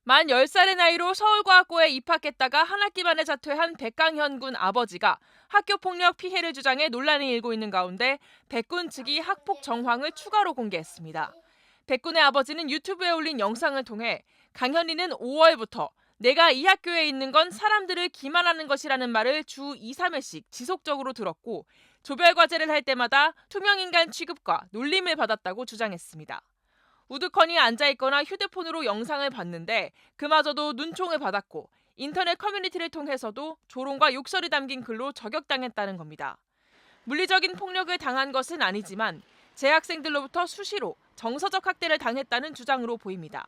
만 10살의 나이로 서울과학고에 입학했다가 한 학기 만에 자퇴한 백강현 군 아버지가 학교폭력 피해를 주장해 논란이 일고 있는 가운데 백 군 측이 학폭 정황을 추가로 공개했습니다. 백 군의 아버지는 유튜브에 올린 영상을 통해 강현이는 5월부터 내가 이 학교에 있는 건 사람들을 기만하는 것이라는 말을 주 2, 3회씩 지속적으로 들었고 조별과제를 할 때마다 투명인간 취급과 놀림을 받았다고 주장했습니다. 우두커니 앉아있거나 휴대폰으로 영상을 봤는데 그마저도 눈총을 받았고 인터넷 커뮤니티를 통해서도 조롱과 욕설이 담긴 글로 저격당했다는 겁니다. 물리적인 폭력을 당한 것은 아니지만 재학생들로부터 수시로 정서적 학대를 당했다는 주장으로 보입니다.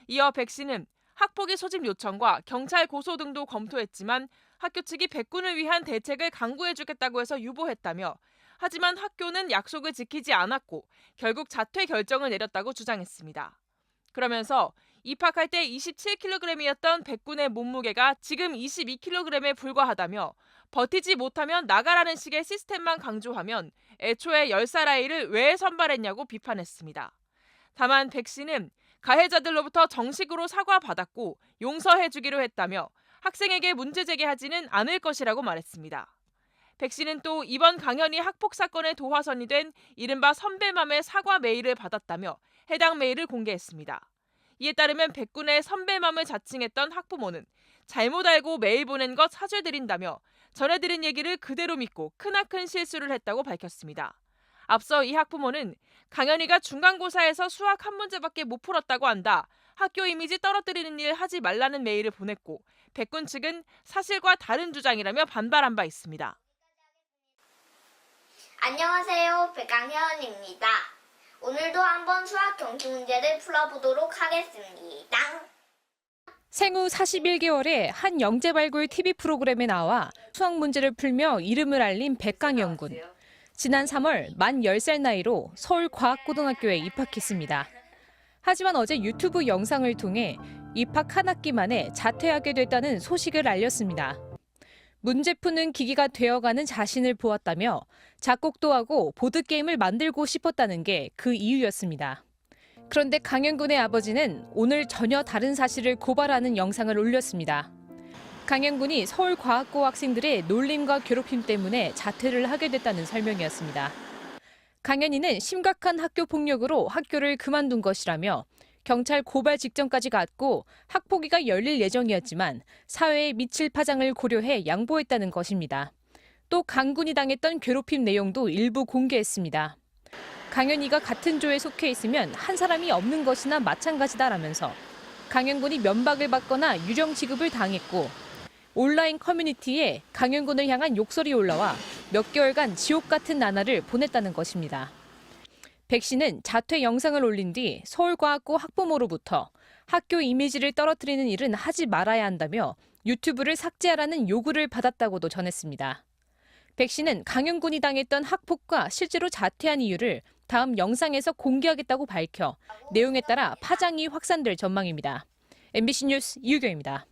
이어 백 씨는 학폭위 소집 요청과 경찰 고소 등도 검토했지만 학교 측이 백군을 위한 대책을 강구해주겠다고 해서 유보했다며 하지만 학교는 약속을 지키지 않았고 결국 자퇴 결정을 내렸다고 주장했습니다. 그러면서 입학할 때 27kg이었던 백군의 몸무게가 지금 22kg에 불과하다며 버티지 못하면 나가라는 식의 시스템만 강조하면 애초에 10살 아이를 왜 선발했냐고 비판했습니다. 다만 백 씨는 가해자들로부터 정식으로 사과받았고 용서해주기로 했다며 학생에게 문제 제기하지는 않을 것이라고 말했습니다. 백 씨는 또 이번 강연이 학폭 사건의 도화선이 된 이른바 선배맘의 사과 메일을 받았다며 해당 메일을 공개했습니다. 이에 따르면 백군의 선배맘을 자칭했던 학부모는 잘못 알고 메일 보낸 것 사죄드린다며 전해드린 얘기를 그대로 믿고 크나큰 실수를 했다고 밝혔습니다. 앞서 이 학부모는 강현이가 중간고사에서 수학 한 문제밖에 못 풀었다고 한다. 학교 이미지 떨어뜨리는 일 하지 말라는 메일을 보냈고 백군 측은 사실과 다른 주장이라며 반발한 바 있습니다. 안녕하세요. 백강현입니다. 오늘도 한번 수학 경기 문제를 풀어보도록 하겠습니다. 생후 41개월에 한 영재발굴 TV 프로그램에 나와 수학 문제를 풀며 이름을 알린 백강현 군. 지난 3월 만 10살 나이로 서울과학고등학교에 입학했습니다. 하지만 어제 유튜브 영상을 통해 입학 한 학기 만에 자퇴하게 됐다는 소식을 알렸습니다. 문제 푸는 기기가 되어가는 자신을 보았다며 작곡도 하고 보드게임을 만들고 싶었다는 게 그 이유였습니다. 그런데 강현 군의 아버지는 오늘 전혀 다른 사실을 고발하는 영상을 올렸습니다. 강현 군이 서울과학고 학생들의 놀림과 괴롭힘 때문에 자퇴를 하게 됐다는 설명이었습니다. 강현이는 심각한 학교 폭력으로 학교를 그만둔 것이라며 경찰 고발 직전까지 갔고 학폭위가 열릴 예정이었지만 사회에 미칠 파장을 고려해 양보했다는 것입니다. 또 강 군이 당했던 괴롭힘 내용도 일부 공개했습니다. 강현이가 같은 조에 속해 있으면 한 사람이 없는 것이나 마찬가지다라면서 강현 군이 면박을 받거나 유령 취급을 당했고 온라인 커뮤니티에 강현 군을 향한 욕설이 올라와 몇 개월간 지옥 같은 나날을 보냈다는 것입니다. 백 씨는 자퇴 영상을 올린 뒤 서울과학고 학부모로부터 학교 이미지를 떨어뜨리는 일은 하지 말아야 한다며 유튜브를 삭제하라는 요구를 받았다고도 전했습니다. 백 씨는 강현 군이 당했던 학폭과 실제로 자퇴한 이유를 다음 영상에서 공개하겠다고 밝혀 내용에 따라 파장이 확산될 전망입니다. MBC 뉴스 이유경입니다.